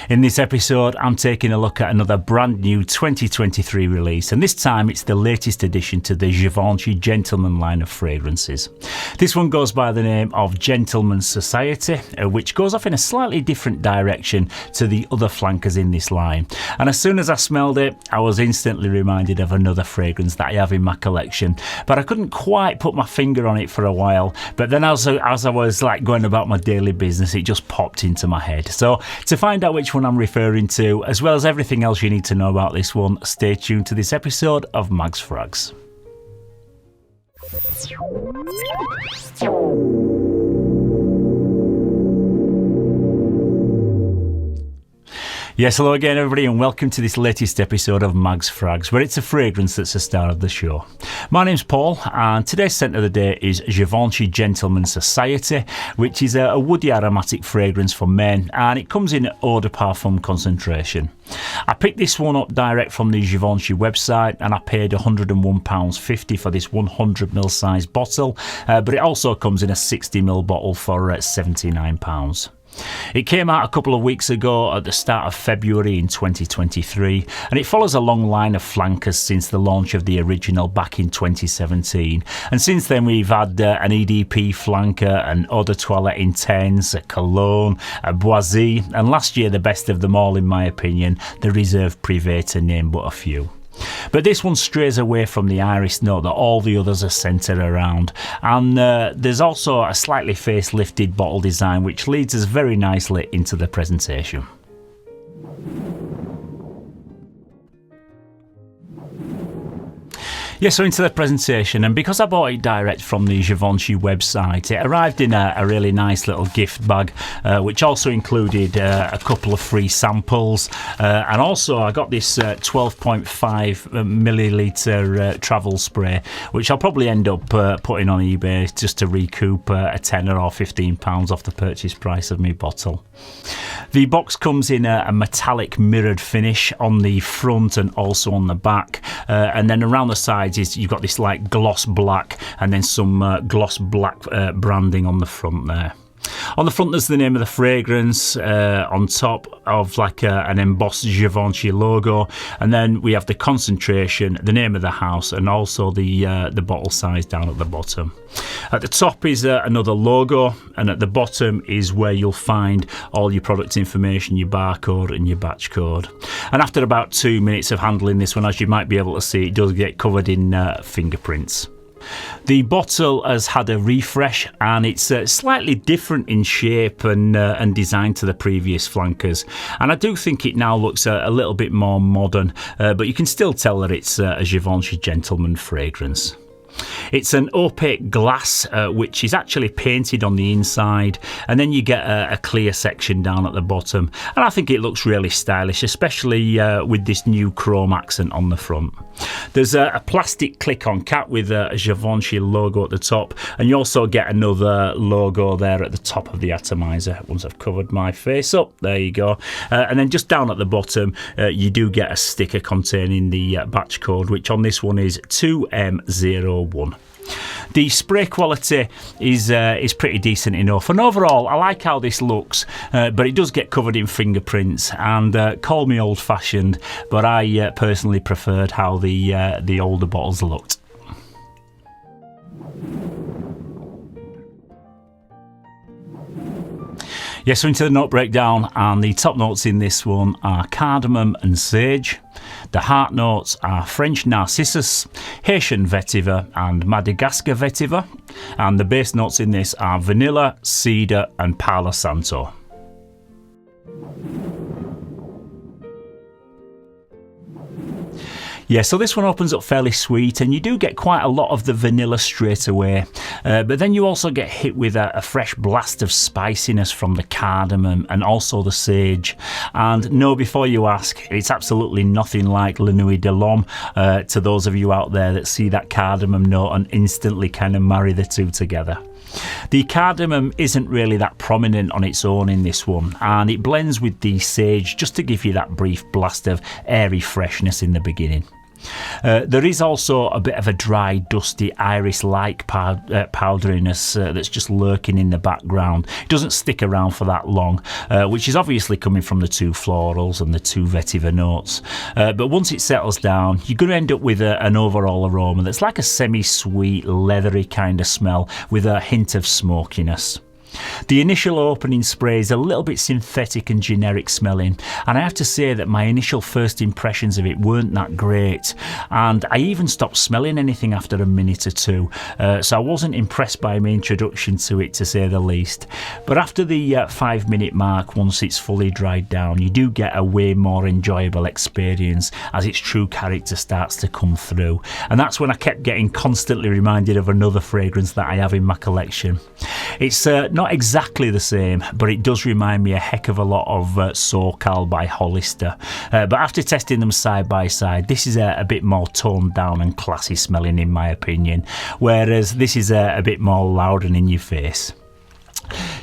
In this episode, I'm taking a look at another brand new 2023 release, and this time it's the latest addition to the Givenchy Gentleman line of fragrances. This one goes by the name of Gentleman Society, which goes off in a slightly different direction to the other flankers in this line. And as soon as I smelled it, I was instantly reminded of another fragrance that I have in my collection, but I couldn't quite put my finger on it for a while. But then as I was going about my daily business, it just popped into my head. So to find out which one I'm referring to, as well as everything else you need to know about this one, stay tuned to this episode of Mags Frags. Yes, hello again everybody, and welcome to this latest episode of Mags Frags, where it's a fragrance that's the star of the show. My name's Paul, and today's scent of the day is Givenchy Gentleman Society, which is a woody aromatic fragrance for men, and it comes in eau de parfum concentration. I picked this one up direct from the Givenchy website, and I paid £101.50 for this 100ml size bottle, but it also comes in a 60ml bottle for £79. It came out a couple of weeks ago at the start of February in 2023, and it follows a long line of flankers since the launch of the original back in 2017. And since then we've had an EDP flanker, an Eau de Toilette Intense, a Cologne, a Boisy, and last year the best of them all in my opinion, the Reserve Privé, to name but a few. But this one strays away from the iris note that all the others are centred around, and there's also a slightly facelifted bottle design which leads us very nicely into the presentation. So into the presentation, and because I bought it direct from the Givenchy website, it arrived in a really nice little gift bag, which also included a couple of free samples, and also I got this 12.5ml travel spray, which I'll probably end up putting on eBay just to recoup a £10 or £15 off the purchase price of my bottle. The box comes in a metallic mirrored finish on the front and also on the back, and then around the sides you've got this like gloss black and then some gloss black branding on the front there. On the front there's the name of the fragrance, on top of an embossed Givenchy logo, and then we have the concentration, the name of the house, and also the bottle size down at the bottom. At the top is another logo, and at the bottom is where you'll find all your product information, your barcode and your batch code. And after about 2 minutes of handling this one, as you might be able to see, it does get covered in fingerprints. The bottle has had a refresh, and it's slightly different in shape and design to the previous flankers, and I do think it now looks a little bit more modern, but you can still tell that it's a Givenchy Gentleman fragrance. It's an opaque glass which is actually painted on the inside, and then you get a clear section down at the bottom, and I think it looks really stylish, especially with this new chrome accent on the front. There's a plastic click-on cap with a Givenchy logo at the top, and you also get another logo there at the top of the atomizer. Once I've covered my face up, there you go. And then just down at the bottom you do get a sticker containing the batch code, which on this one is 2M01. The spray quality is pretty decent enough, and overall I like how this looks, but it does get covered in fingerprints, and call me old-fashioned, but I personally preferred how the older bottles looked. So into the note breakdown, and the top notes in this one are cardamom and sage. The heart notes are French narcissus, Haitian vetiver and Madagascar vetiver, and the base notes in this are vanilla, cedar and Palo Santo. So this one opens up fairly sweet, and you do get quite a lot of the vanilla straight away, but then you also get hit with a fresh blast of spiciness from the cardamom and also the sage. And no, before you ask, it's absolutely nothing like La Nuit de l'Homme, to those of you out there that see that cardamom note and instantly kind of marry the two together. The cardamom isn't really that prominent on its own in this one, and it blends with the sage just to give you that brief blast of airy freshness in the beginning. There is also a bit of a dry, dusty iris-like powderiness that's just lurking in the background. It doesn't stick around for that long, which is obviously coming from the 2 florals and the 2 vetiver notes. But once it settles down, you're going to end up with an overall aroma that's like a semi-sweet, leathery kind of smell with a hint of smokiness. The initial opening spray is a little bit synthetic and generic smelling, and I have to say that my initial first impressions of it weren't that great, and I even stopped smelling anything after a minute or two, so I wasn't impressed by my introduction to it, to say the least. But after the 5-minute mark, once it's fully dried down, you do get a way more enjoyable experience as its true character starts to come through, and that's when I kept getting constantly reminded of another fragrance that I have in my collection. It's not exactly the same, but it does remind me a heck of a lot of SoCal by Hollister. But after testing them side by side, this is a bit more toned down and classy smelling in my opinion, whereas this is a bit more loud and in your face.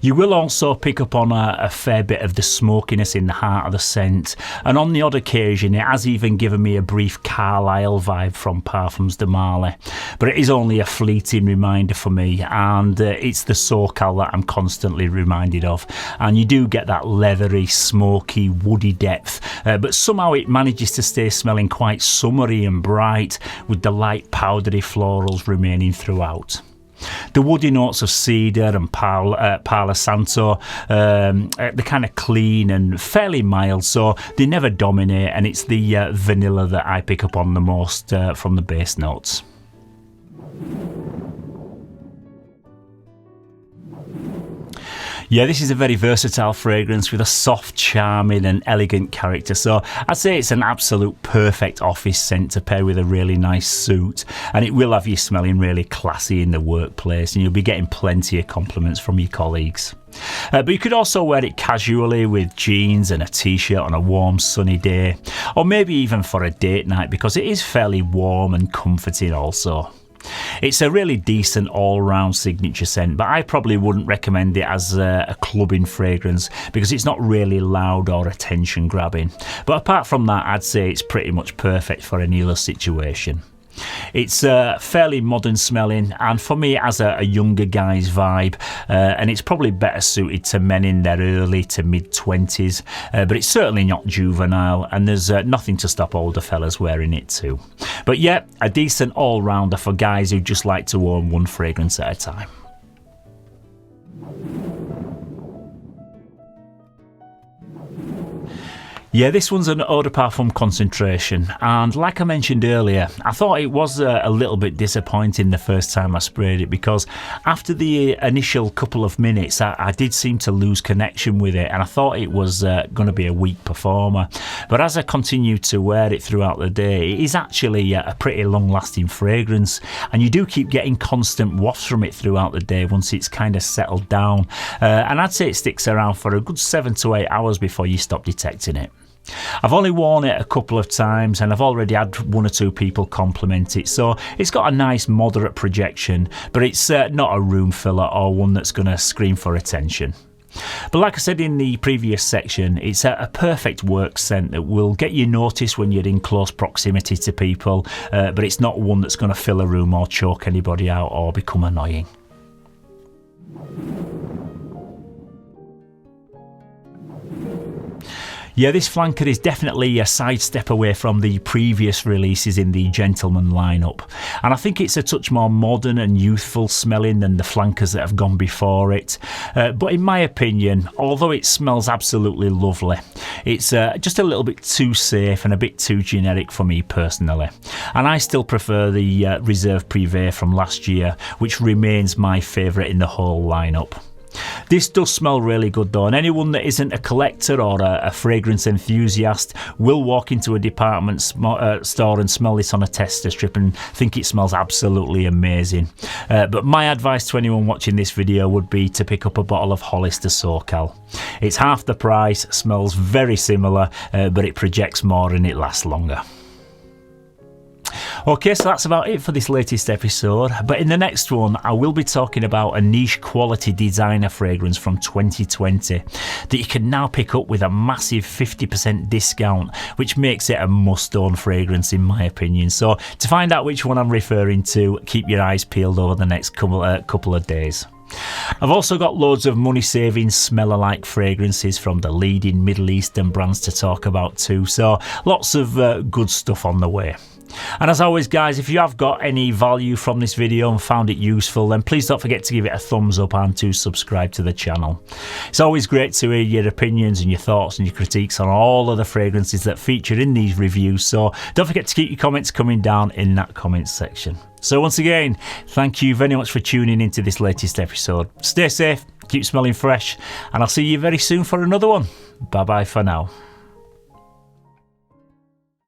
You will also pick up on a fair bit of the smokiness in the heart of the scent, and on the odd occasion it has even given me a brief Carlisle vibe from Parfums de Marly, but it is only a fleeting reminder for me, and it's the SoCal that I'm constantly reminded of, and you do get that leathery, smoky, woody depth, but somehow it manages to stay smelling quite summery and bright, with the light powdery florals remaining throughout. The woody notes of cedar and Palo Santo, they're kind of clean and fairly mild, so they never dominate, and it's the vanilla that I pick up on the most from the base notes. Yeah, this is a very versatile fragrance with a soft, charming and elegant character, so I'd say it's an absolute perfect office scent to pair with a really nice suit, and it will have you smelling really classy in the workplace, and you'll be getting plenty of compliments from your colleagues. But you could also wear it casually with jeans and a t-shirt on a warm sunny day, or maybe even for a date night, because it is fairly warm and comforting also. It's a really decent all-round signature scent, but I probably wouldn't recommend it as a clubbing fragrance because it's not really loud or attention grabbing. But apart from that, I'd say it's pretty much perfect for any other situation. It's fairly modern smelling, and for me it has a younger guy's vibe, and it's probably better suited to men in their early to mid-20s, but it's certainly not juvenile, and there's nothing to stop older fellas wearing it too. But yeah, a decent all-rounder for guys who just like to own one fragrance at a time. Yeah, this one's an Eau de Parfum concentration, and like I mentioned earlier, I thought it was a little bit disappointing the first time I sprayed it, because after the initial couple of minutes I did seem to lose connection with it, and I thought it was going to be a weak performer. But as I continued to wear it throughout the day, it is actually a pretty long-lasting fragrance, and you do keep getting constant wafts from it throughout the day once it's kind of settled down, and I'd say it sticks around for a good 7 to 8 hours before you stop detecting it. I've only worn it a couple of times, and I've already had 1 or 2 people compliment it, so it's got a nice moderate projection, but it's not a room filler or one that's going to scream for attention. But like I said in the previous section, it's a perfect work scent that will get you noticed when you're in close proximity to people, but it's not one that's going to fill a room or choke anybody out or become annoying. Yeah, this flanker is definitely a sidestep away from the previous releases in the Gentleman lineup, and I think it's a touch more modern and youthful smelling than the flankers that have gone before it, but in my opinion, although it smells absolutely lovely, it's just a little bit too safe and a bit too generic for me personally, and I still prefer the Reserve Privé from last year, which remains my favourite in the whole lineup. This does smell really good though, and anyone that isn't a collector or a fragrance enthusiast will walk into a department store and smell this on a tester strip and think it smells absolutely amazing. But my advice to anyone watching this video would be to pick up a bottle of Hollister SoCal. It's half the price, smells very similar, but it projects more and it lasts longer. Okay, so that's about it for this latest episode, but in the next one I will be talking about a niche quality designer fragrance from 2020 that you can now pick up with a massive 50% discount, which makes it a must-own fragrance in my opinion. So to find out which one I'm referring to, keep your eyes peeled over the next couple of days. I've also got loads of money-saving smell-alike fragrances from the leading Middle Eastern brands to talk about too, so lots of good stuff on the way. And as always guys, if you have got any value from this video and found it useful, then please don't forget to give it a thumbs up and to subscribe to the channel. It's always great to hear your opinions and your thoughts and your critiques on all of the fragrances that feature in these reviews, so don't forget to keep your comments coming down in that comments section. So once again, thank you very much for tuning into this latest episode. Stay safe, keep smelling fresh, and I'll see you very soon for another one. Bye bye for now.